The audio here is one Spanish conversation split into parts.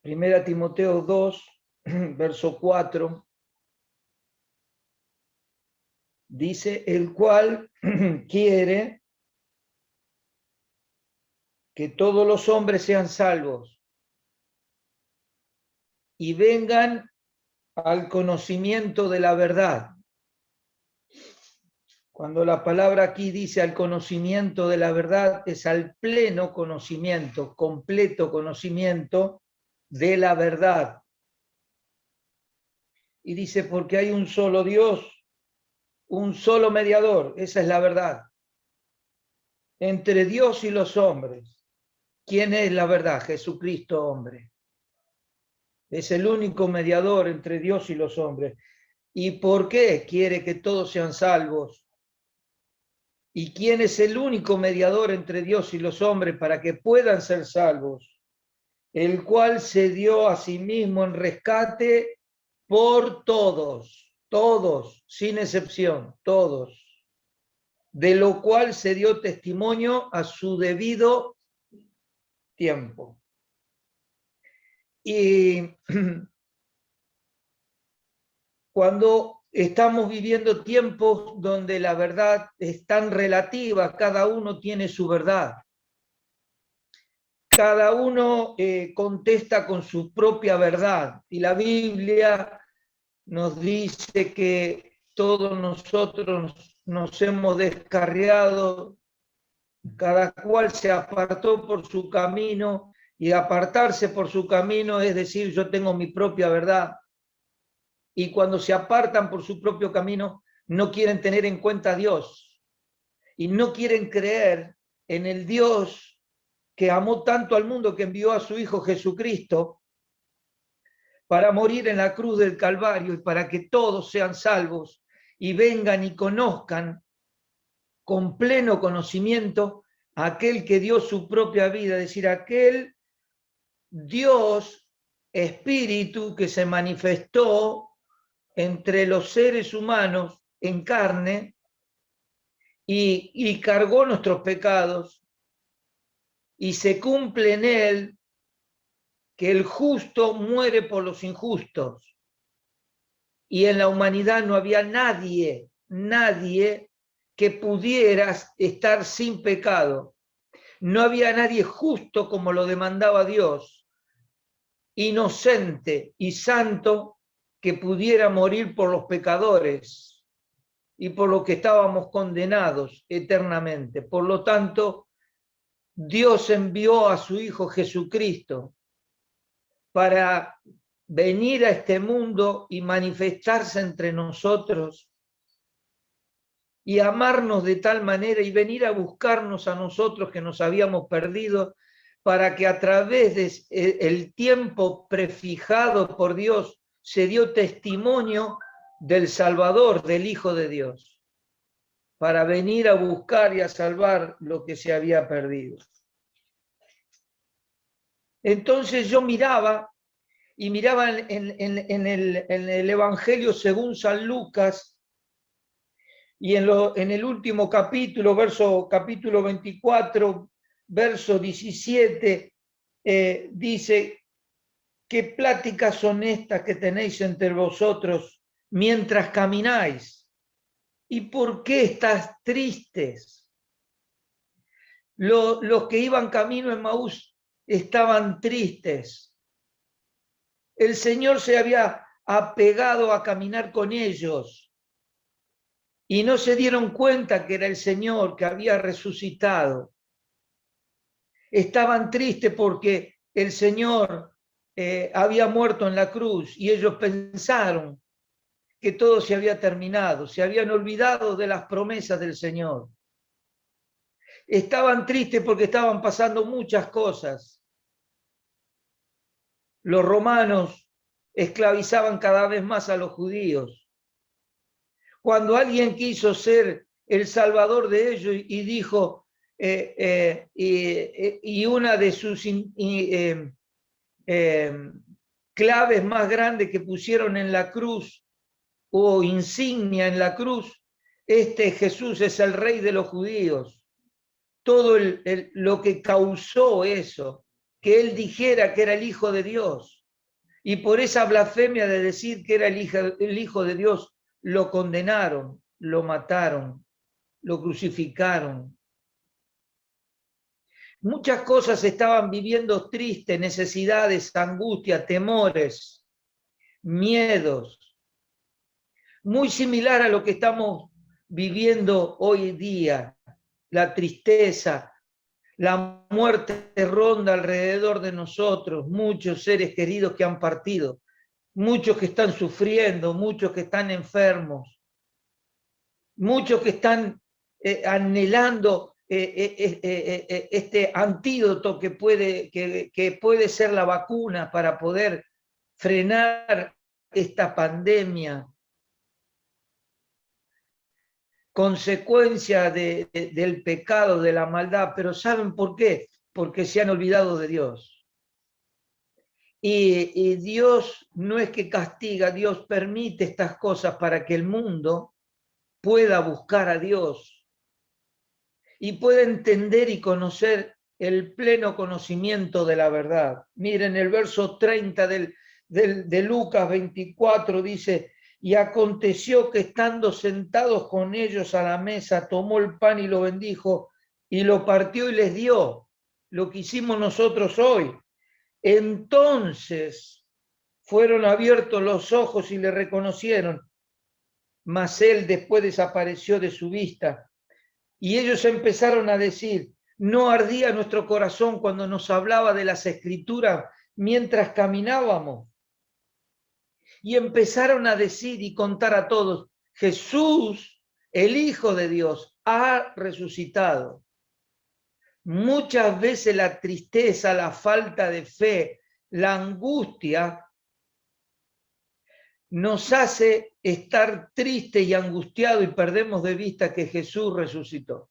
Primera Timoteo 2, verso 4, dice, el cual quiere que todos los hombres sean salvos y vengan al conocimiento de la verdad. Cuando la palabra aquí dice al conocimiento de la verdad, es al pleno conocimiento, completo conocimiento de la verdad. Y dice, porque hay un solo Dios, un solo mediador, esa es la verdad, entre Dios y los hombres. ¿Quién es la verdad? Jesucristo, hombre. Es el único mediador entre Dios y los hombres. ¿Y por qué quiere que todos sean salvos? ¿Y quién es el único mediador entre Dios y los hombres para que puedan ser salvos? El cual se dio a sí mismo en rescate por todos, todos, sin excepción, todos. De lo cual se dio testimonio a su debido tiempo. Y cuando estamos viviendo tiempos donde la verdad es tan relativa, cada uno tiene su verdad. Cada uno contesta con su propia verdad. Y la Biblia nos dice que todos nosotros nos hemos descarriado, cada cual se apartó por su camino, y apartarse por su camino es decir, yo tengo mi propia verdad. Y cuando se apartan por su propio camino, no quieren tener en cuenta a Dios y no quieren creer en el Dios que amó tanto al mundo que envió a su Hijo Jesucristo para morir en la cruz del Calvario y para que todos sean salvos y vengan y conozcan con pleno conocimiento a aquel que dio su propia vida, es decir, aquel Dios Espíritu que se manifestó entre los seres humanos en carne y cargó nuestros pecados, y se cumple en él que el justo muere por los injustos, y en la humanidad no había nadie que pudiera estar sin pecado. No había nadie justo como lo demandaba Dios, inocente y santo, que pudiera morir por los pecadores y por lo que estábamos condenados eternamente. Por lo tanto, Dios envió a su Hijo Jesucristo para venir a este mundo y manifestarse entre nosotros y amarnos de tal manera y venir a buscarnos a nosotros que nos habíamos perdido, para que a través del tiempo prefijado por Dios se dio testimonio del Salvador, del Hijo de Dios, para venir a buscar y a salvar lo que se había perdido. Entonces yo miraba en el Evangelio según San Lucas, y en el último capítulo, capítulo 24, verso 17, dice, ¿qué pláticas son estas que tenéis entre vosotros mientras camináis? ¿Y por qué estás tristes? Los que iban camino en Maús estaban tristes. El Señor se había apegado a caminar con ellos y no se dieron cuenta que era el Señor que había resucitado. Estaban tristes porque el Señor había muerto en la cruz, y ellos pensaron que todo se había terminado, se habían olvidado de las promesas del Señor. Estaban tristes porque estaban pasando muchas cosas. Los romanos esclavizaban cada vez más a los judíos. Cuando alguien quiso ser el salvador de ellos y dijo, y una de sus claves más grandes que pusieron en la cruz, o insignia en la cruz, Jesús es el rey de los judíos. Todo lo que causó eso que él dijera que era el Hijo de Dios. Y por esa blasfemia de decir que era el hijo de Dios, lo condenaron, lo mataron, lo crucificaron. Muchas cosas estaban viviendo tristes, necesidades, angustia, temores, miedos, muy similar a lo que estamos viviendo hoy día, la tristeza, la muerte ronda alrededor de nosotros, muchos seres queridos que han partido, muchos que están sufriendo, muchos que están enfermos, muchos que están anhelando este antídoto que puede ser la vacuna para poder frenar esta pandemia, consecuencia del pecado, de la maldad. Pero ¿saben por qué? Porque se han olvidado de Dios. Y Dios no es que castiga, Dios permite estas cosas para que el mundo pueda buscar a Dios y pueda entender y conocer el pleno conocimiento de la verdad. Miren, el verso 30 de Lucas 24 dice: y aconteció que estando sentados con ellos a la mesa, tomó el pan y lo bendijo y lo partió y les dio, lo que hicimos nosotros hoy. Entonces fueron abiertos los ojos y le reconocieron, mas él después desapareció de su vista. Y ellos empezaron a decir: ¿no ardía nuestro corazón cuando nos hablaba de las Escrituras mientras caminábamos? Y empezaron a decir y contar a todos: Jesús, el Hijo de Dios, ha resucitado. Muchas veces la tristeza, la falta de fe, la angustia nos hace estar triste y angustiado y perdemos de vista que Jesús resucitó.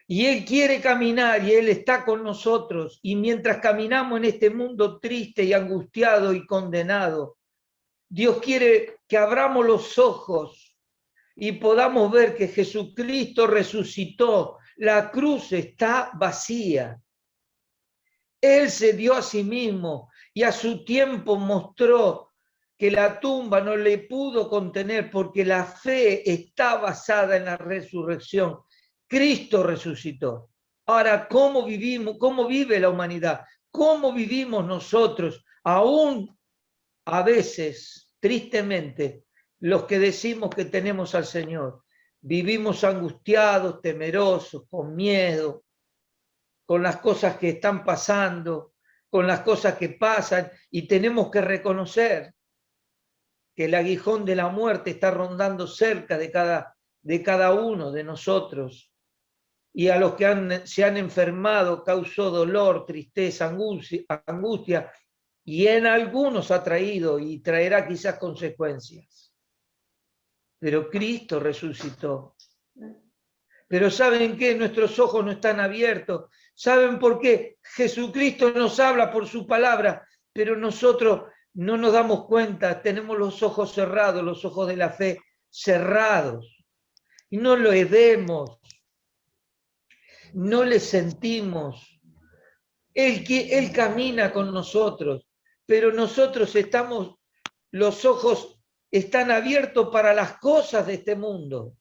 Y Él quiere caminar y Él está con nosotros. Y mientras caminamos en este mundo triste y angustiado y condenado, Dios quiere que abramos los ojos y podamos ver que Jesucristo resucitó. La cruz está vacía. Él se dio a sí mismo y a su tiempo mostró que la tumba no le pudo contener porque la fe está basada en la resurrección. Cristo resucitó. Ahora, ¿cómo vivimos? ¿Cómo vive la humanidad? ¿Cómo vivimos nosotros? Aún a veces, tristemente, los que decimos que tenemos al Señor, vivimos angustiados, temerosos, con miedo, con las cosas que están pasando, con las cosas que pasan, y tenemos que reconocer que el aguijón de la muerte está rondando cerca de cada uno de nosotros, y a los que se han enfermado causó dolor, tristeza, angustia, y en algunos ha traído y traerá quizás consecuencias. Pero Cristo resucitó. Pero ¿saben qué? Nuestros ojos no están abiertos. ¿Saben por qué? Jesucristo nos habla por su palabra, pero nosotros no nos damos cuenta, tenemos los ojos cerrados, los ojos de la fe cerrados. Y no lo vemos, no le sentimos. Él camina con nosotros, pero nosotros los ojos están abiertos para las cosas de este mundo,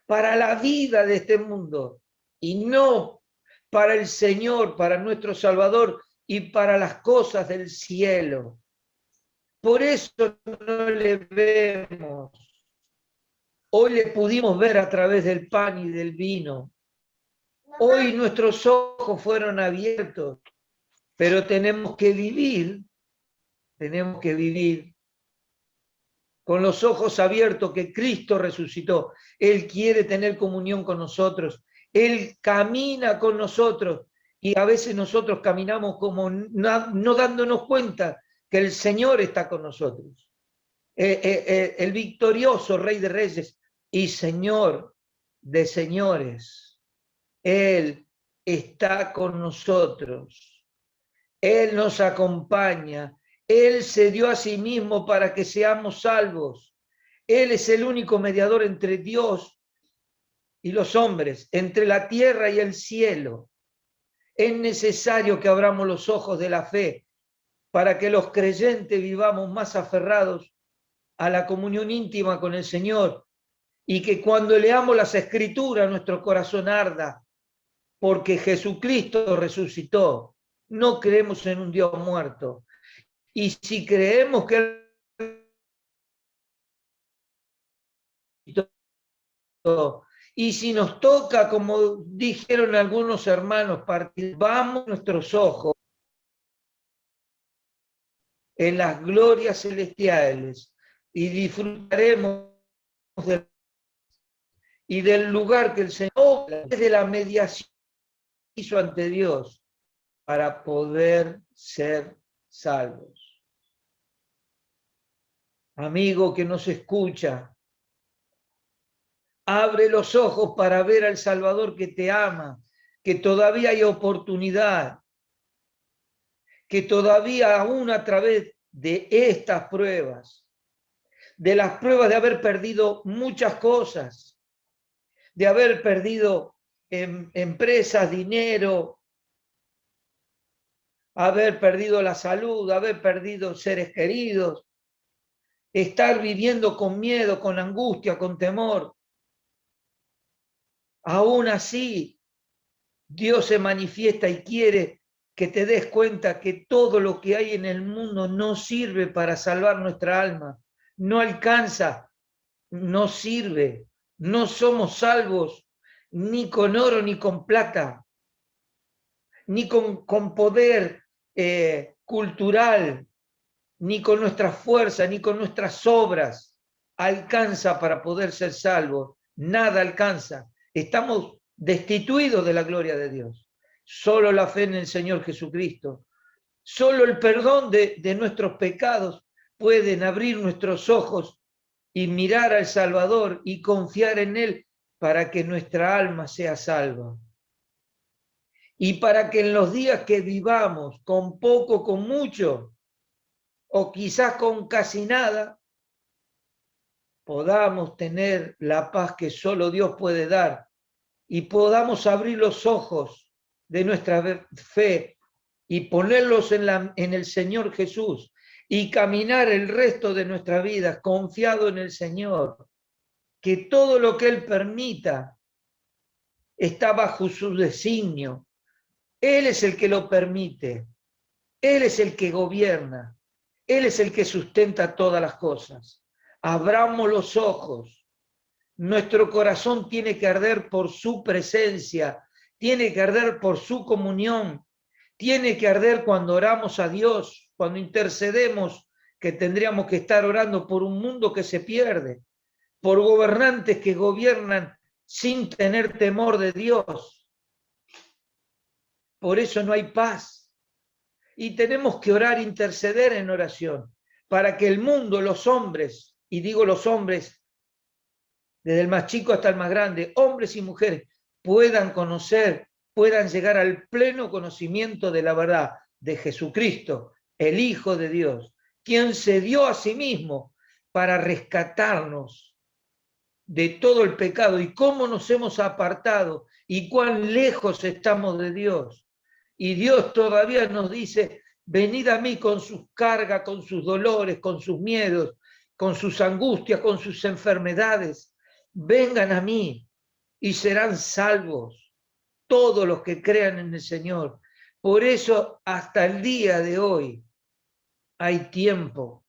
para la vida de este mundo, y no para el Señor, para nuestro Salvador y para las cosas del cielo. Por eso no le vemos. Hoy le pudimos ver a través del pan y del vino. Hoy nuestros ojos fueron abiertos, pero tenemos que vivir con los ojos abiertos que Cristo resucitó. Él quiere tener comunión con nosotros. Él camina con nosotros y a veces nosotros caminamos como no dándonos cuenta que el Señor está con nosotros. El victorioso Rey de Reyes y Señor de señores. Él está con nosotros. Él nos acompaña. Él se dio a sí mismo para que seamos salvos. Él es el único mediador entre Dios y los hombres, entre la tierra y el cielo. Es necesario que abramos los ojos de la fe para que los creyentes vivamos más aferrados a la comunión íntima con el Señor y que cuando leamos las Escrituras nuestro corazón arda, porque Jesucristo resucitó. No creemos en un Dios muerto. Y si creemos que Él resucitó, y si nos toca, como dijeron algunos hermanos, partir, vamos nuestros ojos en las glorias celestiales y disfrutaremos del lugar que el Señor, desde la mediación hizo ante Dios para poder ser salvos. Amigo que nos escucha, abre los ojos para ver al Salvador que te ama, que todavía hay oportunidad, que todavía aún a través de estas pruebas, de las pruebas de haber perdido muchas cosas, de haber perdido empresas, dinero, haber perdido la salud, haber perdido seres queridos, estar viviendo con miedo, con angustia, con temor. Aún así, Dios se manifiesta y quiere que te des cuenta que todo lo que hay en el mundo no sirve para salvar nuestra alma, no alcanza, no sirve, no somos salvos ni con oro ni con plata, ni con poder cultural, ni con nuestra fuerza, ni con nuestras obras alcanza para poder ser salvos. Nada alcanza. Estamos destituidos de la gloria de Dios. Solo la fe en el Señor Jesucristo, solo el perdón de nuestros pecados pueden abrir nuestros ojos y mirar al Salvador y confiar en Él para que nuestra alma sea salva. Y para que en los días que vivamos, con poco, con mucho, o quizás con casi nada, podamos tener la paz que solo Dios puede dar y podamos abrir los ojos de nuestra fe y ponerlos en el Señor Jesús y caminar el resto de nuestra vida confiado en el Señor, que todo lo que Él permita está bajo su designio. Él es el que lo permite, Él es el que gobierna, Él es el que sustenta todas las cosas. Abramos los ojos. Nuestro corazón tiene que arder por su presencia, tiene que arder por su comunión, tiene que arder cuando oramos a Dios, cuando intercedemos, que tendríamos que estar orando por un mundo que se pierde, por gobernantes que gobiernan sin tener temor de Dios. Por eso no hay paz. Y tenemos que orar, interceder en oración, para que el mundo, los hombres, y digo los hombres, desde el más chico hasta el más grande, hombres y mujeres, puedan conocer, puedan llegar al pleno conocimiento de la verdad de Jesucristo, el Hijo de Dios, quien se dio a sí mismo para rescatarnos de todo el pecado y cómo nos hemos apartado y cuán lejos estamos de Dios. Y Dios todavía nos dice, venid a mí con sus cargas, con sus dolores, con sus miedos, con sus angustias, con sus enfermedades. Vengan a mí y serán salvos todos los que crean en el Señor. Por eso hasta el día de hoy hay tiempo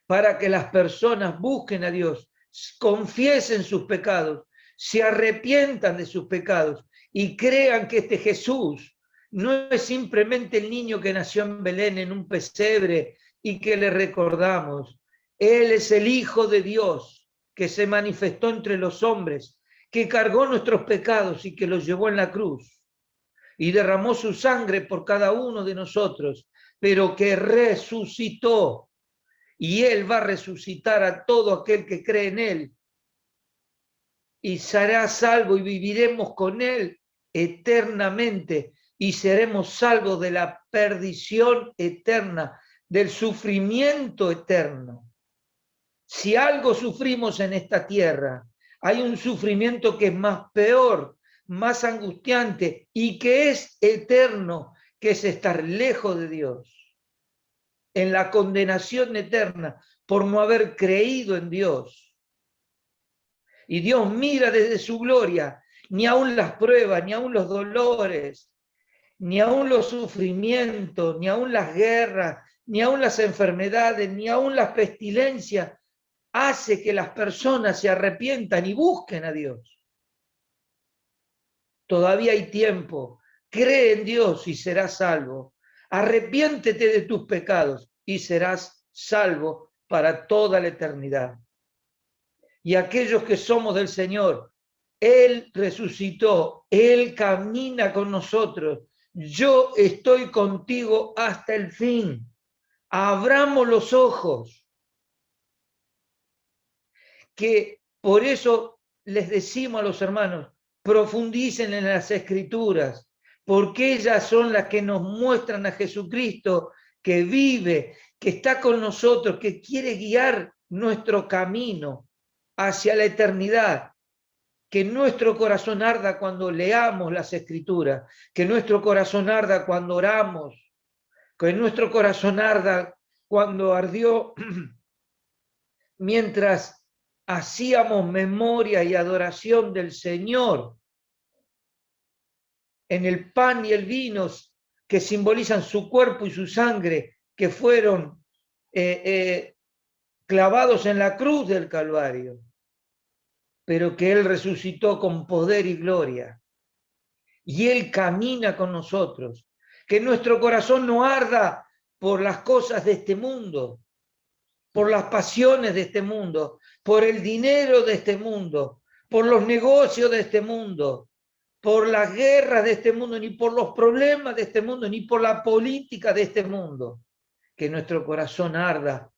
para que las personas busquen a Dios, confiesen sus pecados, se arrepientan de sus pecados y crean que este Jesús no es simplemente el niño que nació en Belén en un pesebre y que le recordamos. Él es el Hijo de Dios que se manifestó entre los hombres, que cargó nuestros pecados y que los llevó en la cruz y derramó su sangre por cada uno de nosotros, pero que resucitó. Y Él va a resucitar a todo aquel que cree en Él y será salvo y viviremos con Él eternamente y seremos salvos de la perdición eterna, del sufrimiento eterno. Si algo sufrimos en esta tierra, hay un sufrimiento que es más peor más angustiante y que es eterno, que es estar lejos de Dios, en la condenación eterna por no haber creído en Dios. Y Dios mira desde su gloria, ni aun las pruebas, ni aun los dolores, ni aun los sufrimientos, ni aun las guerras, ni aun las enfermedades, ni aun las pestilencias, hace que las personas se arrepientan y busquen a Dios. Todavía hay tiempo. Cree en Dios y serás salvo. Arrepiéntete de tus pecados y serás salvo para toda la eternidad. Y aquellos que somos del Señor, Él resucitó, Él camina con nosotros. Yo estoy contigo hasta el fin. Abramos los ojos. Que por eso les decimos a los hermanos, profundicen en las Escrituras, porque ellas son las que nos muestran a Jesucristo que vive, que está con nosotros, que quiere guiar nuestro camino hacia la eternidad. Que nuestro corazón arda cuando leamos las Escrituras, que nuestro corazón arda cuando oramos, que nuestro corazón arda cuando ardió mientras hacíamos memoria y adoración del Señor en el pan y el vino que simbolizan su cuerpo y su sangre, que fueron clavados en la cruz del Calvario, pero que Él resucitó con poder y gloria. Y Él camina con nosotros. Que nuestro corazón no arda por las cosas de este mundo, por las pasiones de este mundo, por el dinero de este mundo, por los negocios de este mundo, por las guerras de este mundo, ni por los problemas de este mundo, ni por la política de este mundo. Que nuestro corazón arda,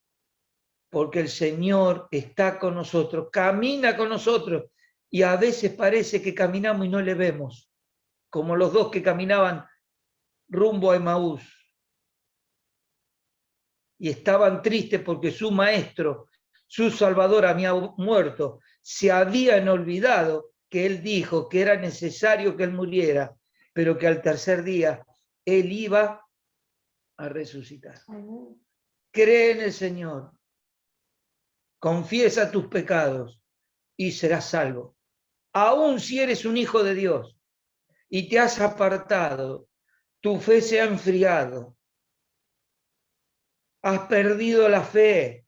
porque el Señor está con nosotros, camina con nosotros, y a veces parece que caminamos y no le vemos, como los dos que caminaban rumbo a Emaús. Y estaban tristes porque su maestro, su Salvador, había muerto. Se habían olvidado que Él dijo que era necesario que Él muriera, pero que al tercer día Él iba a resucitar. Cree en el Señor, confiesa tus pecados y serás salvo. Aun si eres un hijo de Dios y te has apartado, tu fe se ha enfriado, has perdido la fe,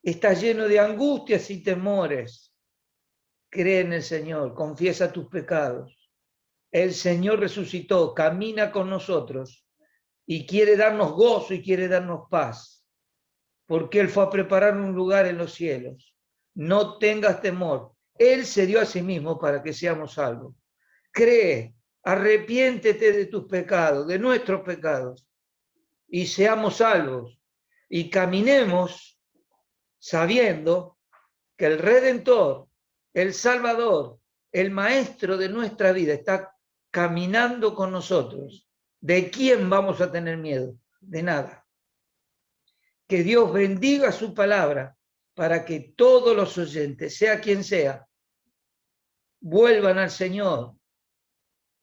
estás lleno de angustias y temores. Cree en el Señor, confiesa tus pecados. El Señor resucitó, camina con nosotros y quiere darnos gozo y quiere darnos paz, porque Él fue a preparar un lugar en los cielos. No tengas temor. Él se dio a sí mismo para que seamos salvos. Cree, arrepiéntete de tus pecados, de nuestros pecados, y seamos salvos. Y caminemos sabiendo que el Redentor, el Salvador, el Maestro de nuestra vida está caminando con nosotros. ¿De quién vamos a tener miedo? De nada. Que Dios bendiga su palabra para que todos los oyentes, sea quien sea, vuelvan al Señor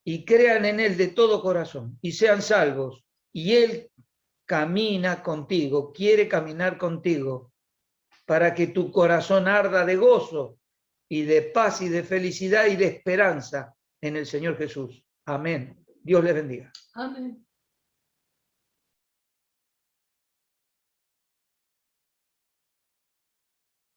y crean en Él de todo corazón y sean salvos. Y Él camina contigo, quiere caminar contigo para que tu corazón arda de gozo y de paz y de felicidad y de esperanza en el Señor Jesús. Amén. Dios les bendiga. Amén.